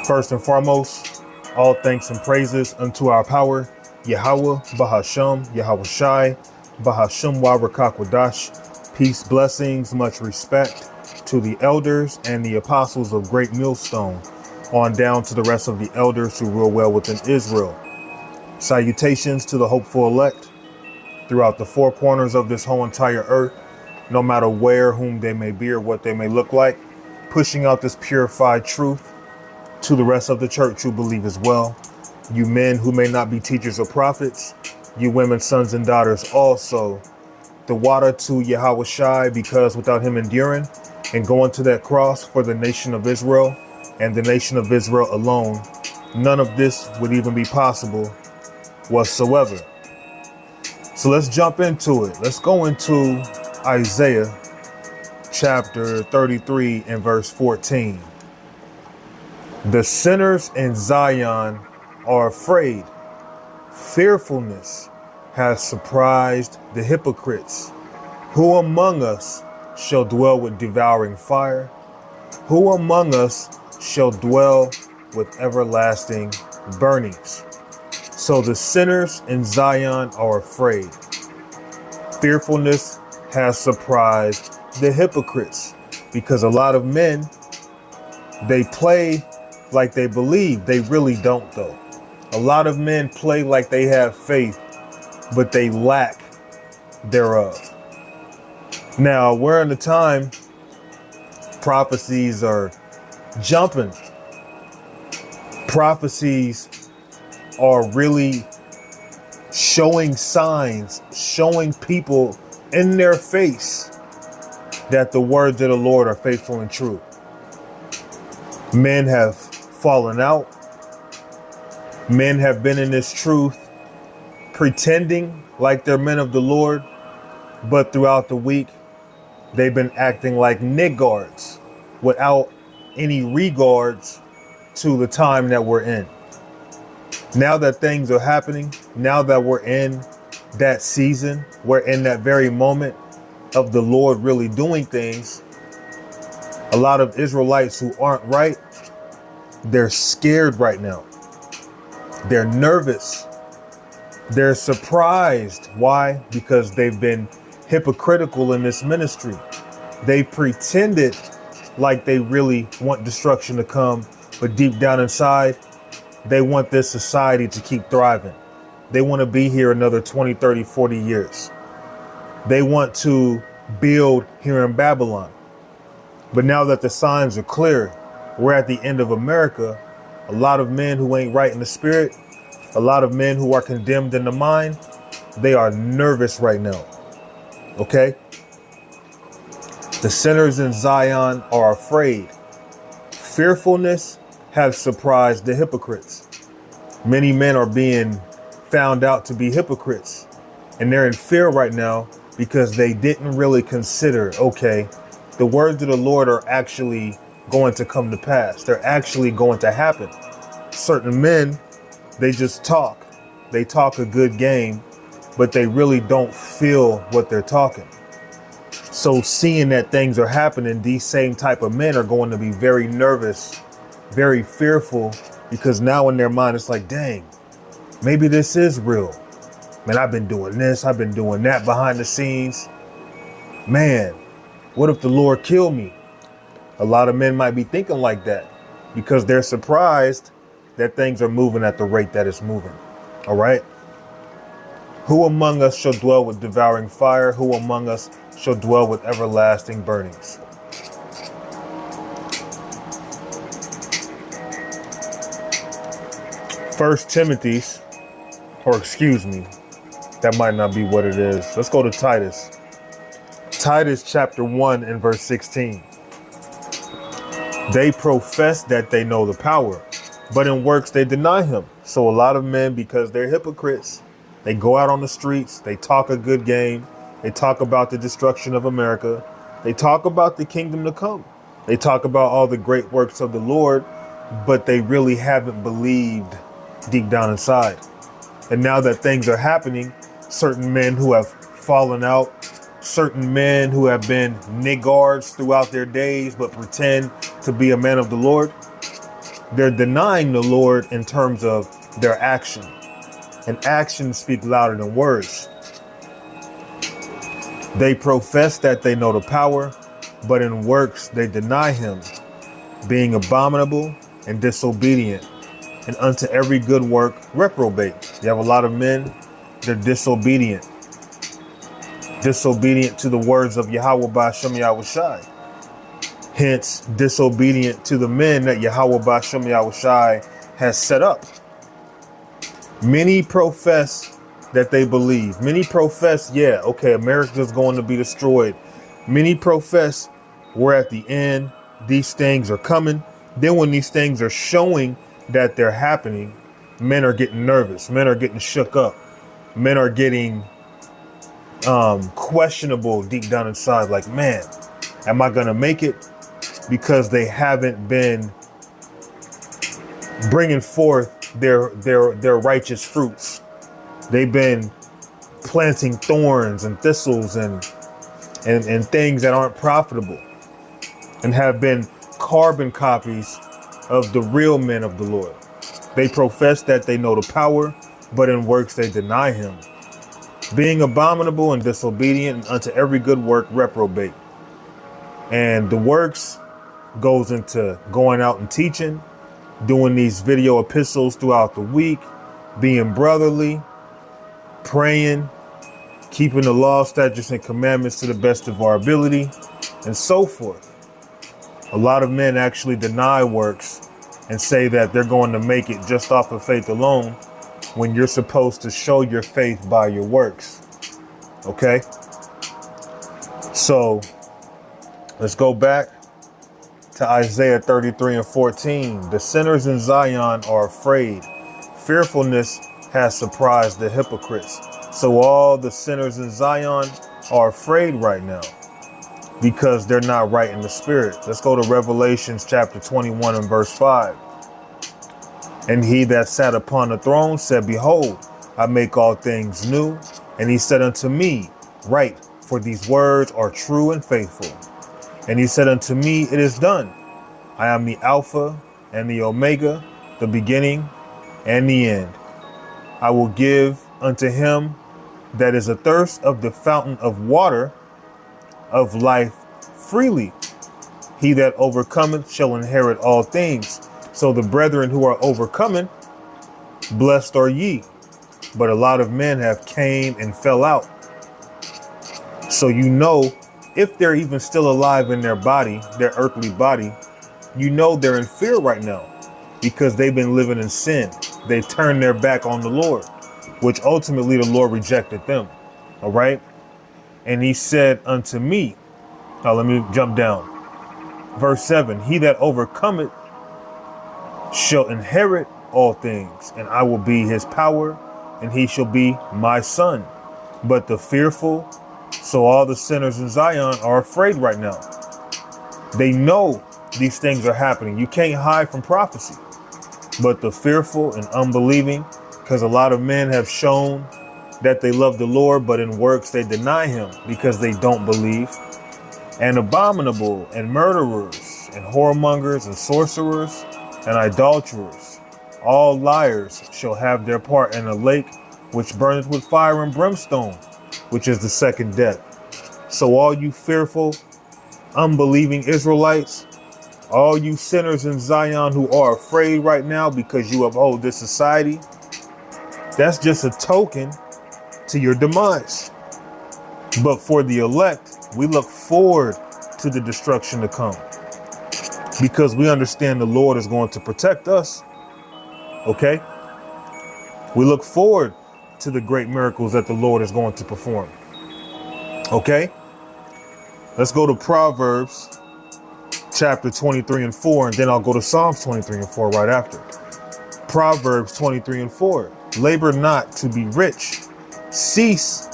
First and foremost, all thanks and praises unto our power, Yahweh, Bahasham, Yahweh Shai, Bahasham Warakwadash. Peace, blessings, much respect to the elders and the apostles of Great Millstone, on down to the rest of the elders who rule well within Israel. Salutations to the hopeful elect throughout the four corners of this whole entire earth, no matter where, whom they may be or what they may look like, pushing out this purified truth to the rest of the church who believe as well. You men who may not be teachers or prophets, you women, sons and daughters also. The water to Yahweh Shai, because without him enduring and going to that cross for the nation of Israel and the nation of Israel alone, none of this would even be possible whatsoever. So let's jump into it. Let's go into Isaiah chapter 33 and verse 14. The sinners in Zion are afraid. Fearfulness has surprised the hypocrites. Who among us shall dwell with devouring fire? Who among us shall dwell with everlasting burnings? So the sinners in Zion are afraid. Fearfulness has surprised the hypocrites, because a lot of men, they play like they believe. They really don't, though. A lot of men play like they have faith, but they lack thereof. Now, we're in a time prophecies are jumping. Prophecies are really showing signs, showing people in their face that the words of the Lord are faithful and true. Men have fallen out. Men have been in this truth, pretending like they're men of the Lord, but throughout the week, they've been acting like niggards without any regards to the time that we're in. Now that things are happening, now that we're in that season, we're in that very moment of the Lord really doing things, a lot of Israelites who aren't right, they're scared right now. They're nervous. They're surprised. Why? Because they've been hypocritical in this ministry. They pretended like they really want destruction to come, but deep down inside, they want this society to keep thriving. They want to be here another 20, 30, 40 years. They want to build here in Babylon. But now that the signs are clear, we're at the end of America. A lot of men who ain't right in the spirit, a lot of men who are condemned in the mind, they are nervous right now. Okay? The sinners in Zion are afraid. Fearfulness has surprised the hypocrites. Many men are being found out to be hypocrites, and they're in fear right now because they didn't really consider, okay, the words of the Lord are actually going to come to pass. They're actually going to happen. Certain men, they just talk. They talk a good game, but they really don't feel what they're talking. So seeing that things are happening, these same type of men are going to be very nervous, very fearful, because now in their mind, it's like, dang, maybe this is real. Man, I've been doing this, I've been doing that behind the scenes. Man, what if the Lord killed me? A lot of men might be thinking like that because they're surprised that things are moving at the rate that it's moving. All right. Who among us shall dwell with devouring fire? Who among us shall dwell with everlasting burnings? First Timothy's, or excuse me, that might not be what it is. Let's go to Titus. Titus chapter 1 and verse 16. They profess that they know the power, but in works they deny him. So a lot of men, because they're hypocrites, they go out on the streets, they talk a good game, they talk about the destruction of America, they talk about the kingdom to come, they talk about all the great works of the Lord, but they really haven't believed deep down inside. And now that things are happening, certain men who have fallen out, certain men who have been niggards throughout their days, but pretend to be a man of the Lord, They're denying the Lord in terms of their action. And actions speak louder than words. They profess that they know the power, but in works they deny him, being abominable and disobedient, and unto every good work reprobate. You have a lot of men, they're disobedient to the words of Yahweh Ba'Shem Yahushai. Hence, disobedient to the men that Yahweh Ba'Shem Yahushai has set up. Many profess that they believe. Many profess, yeah, okay, America's going to be destroyed. Many profess we're at the end. These things are coming. Then when these things are showing that they're happening, men are getting nervous. Men are getting shook up. Men are getting questionable deep down inside. Like, man, am I going to make it? Because they haven't been bringing forth their righteous fruits. They've been planting thorns and thistles and things that aren't profitable, and have been carbon copies of the real men of the Lord. They profess that they know the power, but in works they deny him, being abominable and disobedient, and unto every good work reprobate. And the works goes into going out and teaching, doing these video epistles throughout the week, being brotherly, praying, keeping the law, statutes, and commandments to the best of our ability, and so forth. A lot of men actually deny works and say that they're going to make it just off of faith alone, when you're supposed to show your faith by your works. Okay? So let's go back to Isaiah 33:14. The sinners in Zion are afraid. Fearfulness has surprised the hypocrites. So all the sinners in Zion are afraid right now because they're not right in the spirit. Let's go to Revelations chapter 21 and verse 5. And he that sat upon the throne said, Behold, I make all things new. And he said unto me, Write, for these words are true and faithful. And he said unto me, It is done. I am the Alpha and the Omega, the beginning and the end. I will give unto him that is athirst of the fountain of water of life freely. He that overcometh shall inherit all things. So the brethren who are overcoming, blessed are ye. But a lot of men have came and fell out. So you know, if they're even still alive in their body, their earthly body, you know they're in fear right now because they've been living in sin. They've turned their back on the Lord, which ultimately the Lord rejected them. All right. And he said unto me, now let me jump down. Verse 7, he that overcometh shall inherit all things, and I will be his power, and he shall be my son. But the fearful, so all the sinners in Zion are afraid right now. They know these things are happening. You can't hide from prophecy. But the fearful and unbelieving, because a lot of men have shown that they love the Lord, but in works they deny him because they don't believe. And abominable and murderers and whoremongers and sorcerers and idolaters, all liars, shall have their part in a lake which burneth with fire and brimstone, which is the second death. So all you fearful, unbelieving Israelites, all you sinners in Zion who are afraid right now because you uphold this society, that's just a token to your demise. But for the elect, we look forward to the destruction to come because we understand the Lord is going to protect us. Okay? We look forward to the great miracles that the Lord is going to perform. Okay? Let's go to Proverbs chapter 23 and 4, and then I'll go to Psalms 23 and 4 right after. Proverbs 23 and 4. Labor not to be rich. Cease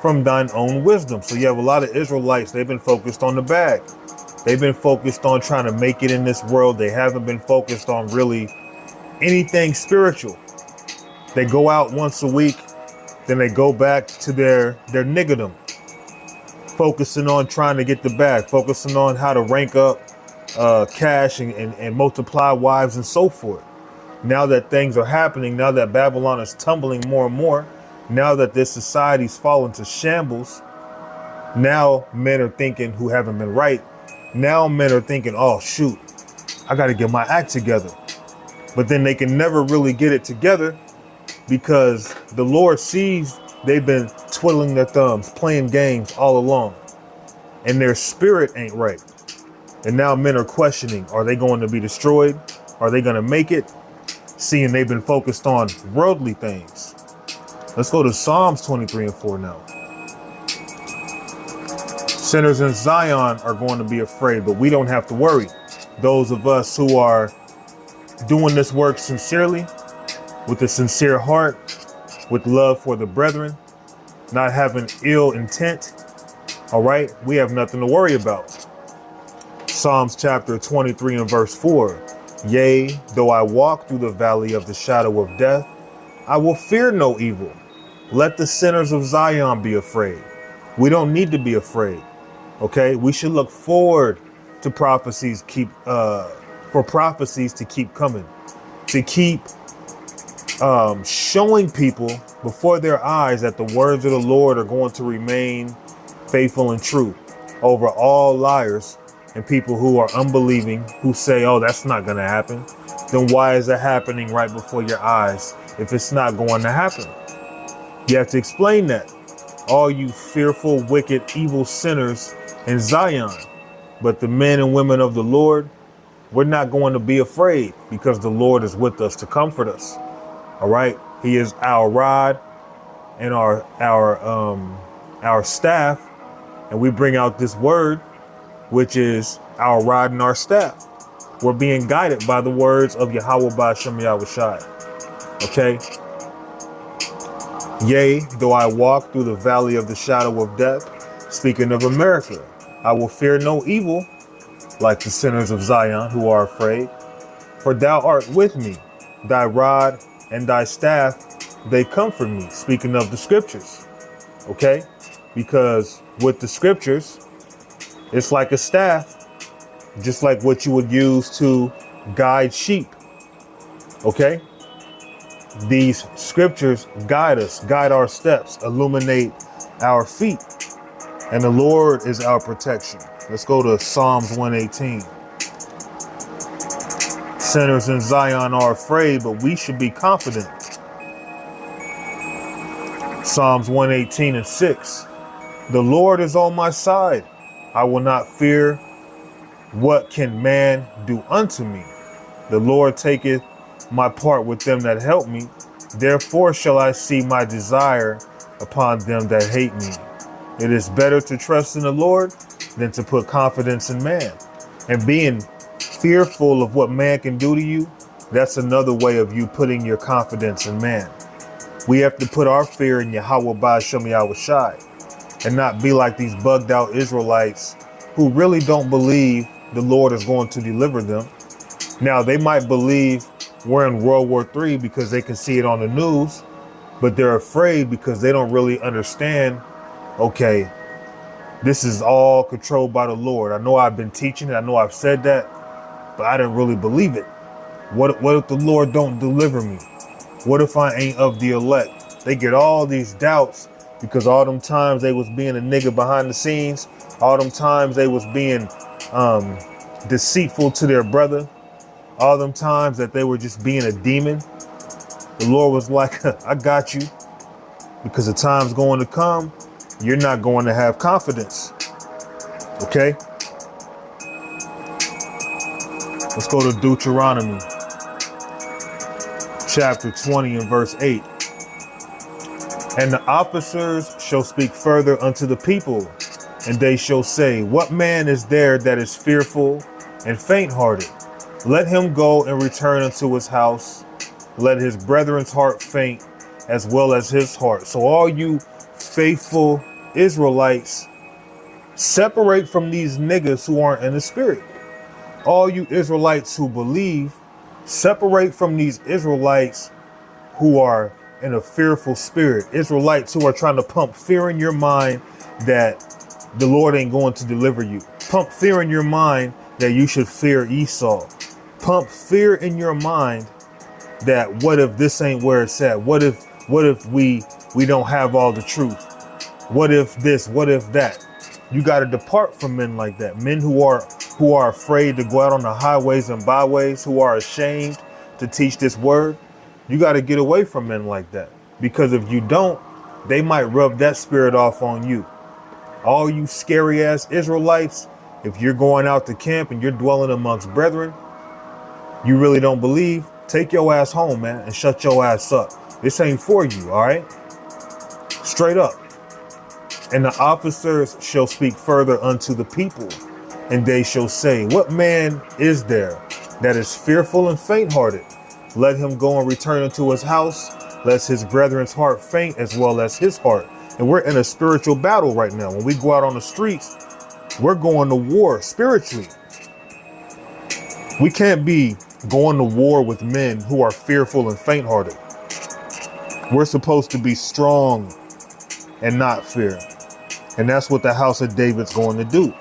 from thine own wisdom. So you have a lot of Israelites, they've been focused on the bag. They've been focused on trying to make it in this world. They haven't been focused on really anything spiritual. They go out once a week, then they go back to their niggerdom, focusing on trying to get the bag, focusing on how to rank up cash and multiply wives and so forth. Now that things are happening, now that Babylon is tumbling more and more, now that this society's fallen to shambles, now men are thinking who haven't been right. Now men are thinking, oh, shoot, I got to get my act together. But then they can never really get it together because the Lord sees they've been twiddling their thumbs, playing games all along, and their spirit ain't right. And now men are questioning, are they going to be destroyed? Are they going to make it? Seeing they've been focused on worldly things. Let's go to Psalms 23 and 4 now. Sinners in Zion are going to be afraid, but we don't have to worry. Those of us who are doing this work sincerely, with a sincere heart, with love for the brethren, not having ill intent, all right, we have nothing to worry about. Psalms chapter 23 and verse 4. Yea, though I walk through the valley of the shadow of death, I will fear no evil. Let the sinners of Zion be afraid. We don't need to be afraid. Okay, we should look forward to prophecies, for prophecies to keep coming, to keep showing people before their eyes that the words of the Lord are going to remain faithful and true over all liars and people who are unbelieving, who say, oh, that's not going to happen. Then why is it happening right before your eyes if it's not going to happen? You have to explain that. All you fearful, wicked, evil sinners in Zion. But the men and women of the Lord, we're not going to be afraid because the Lord is with us to comfort us. All right. He is our rod and our staff. And we bring out this word, which is our rod and our staff. We're being guided by the words of Yahweh Ba'ashem Yahushai. Okay. Yea, though I walk through the valley of the shadow of death, speaking of America, I will fear no evil, like the sinners of Zion who are afraid. For thou art with me, thy rod and thy staff, they comfort me. Speaking of the scriptures, okay? Because with the scriptures, it's like a staff, just like what you would use to guide sheep, okay? These scriptures guide us, guide our steps, illuminate our feet, and the Lord is our protection. Let's go to Psalms 118. Sinners in Zion are afraid, but we should be confident. Psalms 118 and 6. The Lord is on my side. I will not fear. What can man do unto me? The Lord taketh my part with them that help me. Therefore shall I see my desire upon them that hate me. It is better to trust in the Lord than to put confidence in man. And being fearful of what man can do to you, that's another way of you putting your confidence in man. We have to put our fear in Yahweh Ba'ashem Yahushai and not be like these bugged out Israelites who really don't believe the Lord is going to deliver them. Now, they might believe we're in World War III because they can see it on the news, but they're afraid because they don't really understand, okay, this is all controlled by the Lord. I know I've been teaching it. I know I've said that, but I didn't really believe it. What if the Lord don't deliver me? What if I ain't of the elect? They get all these doubts because all them times they was being a nigga behind the scenes, all them times they was being deceitful to their brother, all them times that they were just being a demon. The Lord was like, I got you, because the time's going to come. You're not going to have confidence. Okay. Let's go to Deuteronomy chapter 20 and verse 8. And the officers shall speak further unto the people, and they shall say, what man is there that is fearful and faint-hearted? Let him go and return unto his house. Let his brethren's heart faint as well as his heart. So all you faithful Israelites, separate from these niggas who aren't in the spirit. All you Israelites who believe, separate from these Israelites who are in a fearful spirit. Israelites who are trying to pump fear in your mind that the Lord ain't going to deliver you. Pump fear in your mind that you should fear Esau. Pump fear in your mind that what if this ain't where it's at? What if we don't have all the truth? What if this? What if that? You got to depart from men like that. Men who are afraid to go out on the highways and byways, who are ashamed to teach this word. You got to get away from men like that, because if you don't, they might rub that spirit off on you. All you scary ass Israelites, if you're going out to camp and you're dwelling amongst brethren, you really don't believe, take your ass home, man, and shut your ass up. This ain't for you, all right? Straight up. And the officers shall speak further unto the people, and they shall say, what man is there that is fearful and faint-hearted? Let him go and return into his house, lest his brethren's heart faint as well as his heart. And we're in a spiritual battle right now. When we go out on the streets, we're going to war spiritually. We can't be going to war with men who are fearful and faint-hearted. We're supposed to be strong and not fear. And that's what the house of David's going to do.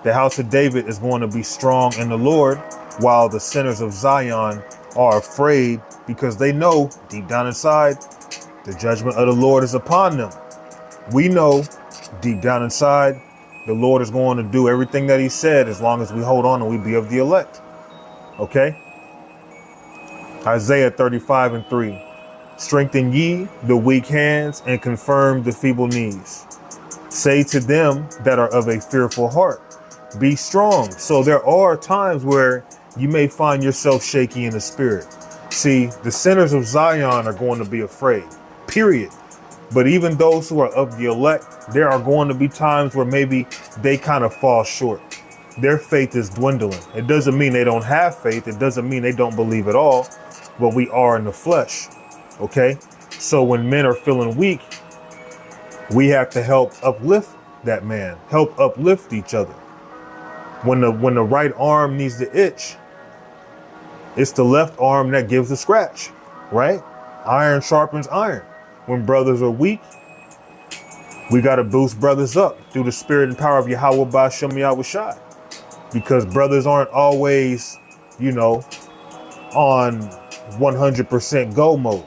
The house of David is going to be strong in the Lord, while the sinners of Zion are afraid, because they know deep down inside the judgment of the Lord is upon them. We know deep down inside the Lord is going to do everything that he said, as long as we hold on and we be of the elect. Okay? Isaiah 35:3. Strengthen ye the weak hands and confirm the feeble knees. Say to them that are of a fearful heart, be strong. So there are times where you may find yourself shaky in the spirit. See, the sinners of Zion are going to be afraid, period. But even those who are of the elect, there are going to be times where maybe they kind of fall short. Their faith is dwindling. It doesn't mean they don't have faith. It doesn't mean they don't believe at all, but we are in the flesh. Okay. So when men are feeling weak, we have to help uplift that man, help uplift each other. When the right arm needs to itch, it's the left arm that gives the scratch, right? Iron sharpens iron. When brothers are weak, we got to boost brothers up through the spirit and power of Yahweh Ba'Shem Yahushai. Because brothers aren't always, on 100% go mode.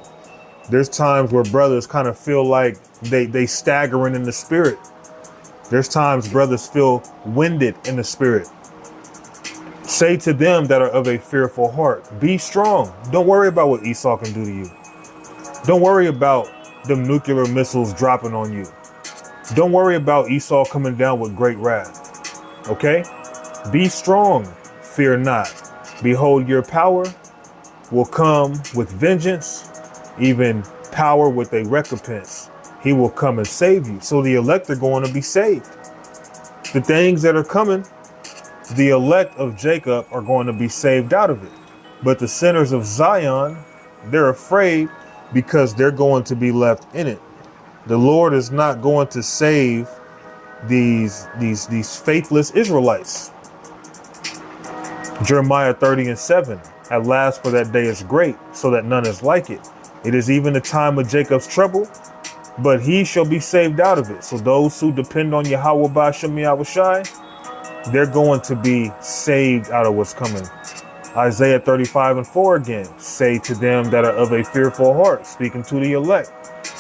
There's times where brothers kind of feel like they staggering in the spirit. There's times brothers feel winded in the spirit. Say to them that are of a fearful heart, be strong. Don't worry about what Esau can do to you. Don't worry about them nuclear missiles dropping on you. Don't worry about Esau coming down with great wrath. Okay? Be strong. Fear not. Behold, your power will come with vengeance, even power with a recompense. He will come and save you. So the elect are going to be saved. The things that are coming, the elect of Jacob are going to be saved out of it. But the sinners of Zion, they're afraid because they're going to be left in it. The Lord is not going to save these faithless Israelites. Jeremiah 30:7. At last, for that day is great, so that none is like it. It is even the time of Jacob's trouble, but he shall be saved out of it. So those who depend on Yahweh Ba'Shem Yahushai, they're going to be saved out of what's coming. Isaiah 35:4 again. Say to them that are of a fearful heart, speaking to the elect,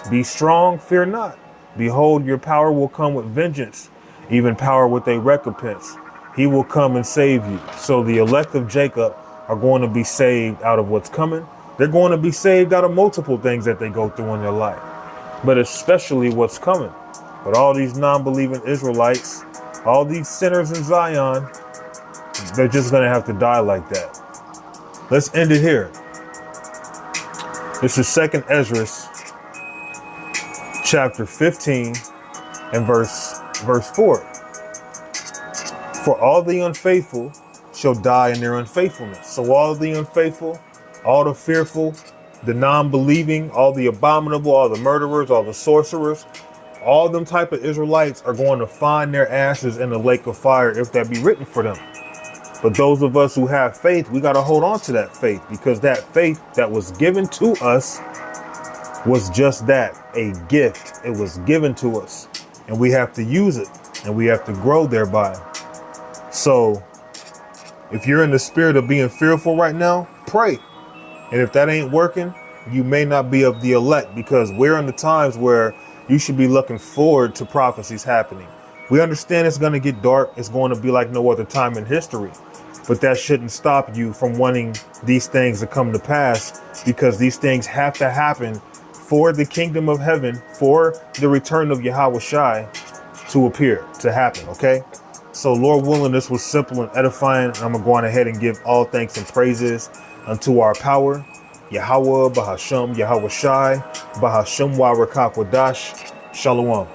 be strong, fear not. Behold, your power will come with vengeance, even power with a recompense. He will come and save you. So the elect of Jacob are going to be saved out of what's coming. They're going to be saved out of multiple things that they go through in their life, but especially what's coming. But all these non-believing Israelites, all these sinners in Zion, they're just going to have to die like that. Let's end it here. This is 2nd Ezra, chapter 15 and verse 4. For all the unfaithful shall die in their unfaithfulness. So all the unfaithful, all the fearful, the non-believing, all the abominable, all the murderers, all the sorcerers, all them type of Israelites are going to find their ashes in the lake of fire if that be written for them. But those of us who have faith, we got to hold on to that faith, because that faith that was given to us was just that, a gift. It was given to us, and we have to use it, and we have to grow thereby. So If you're in the spirit of being fearful right now, pray. And if that ain't working, you may not be of the elect, because we're in the times where you should be looking forward to prophecies happening. We understand it's going to get dark. It's going to be like no other time in history. But that shouldn't stop you from wanting these things to come to pass, because these things have to happen for the kingdom of heaven, for the return of Yahweh Shai to appear, to happen, okay? So Lord willing, this was simple and edifying. And I'm going to go on ahead and give all thanks and praises unto our power, Yahweh, Bahasham, Yahweh Shai, Bahasham Wa Rakak Wadash, Shalom.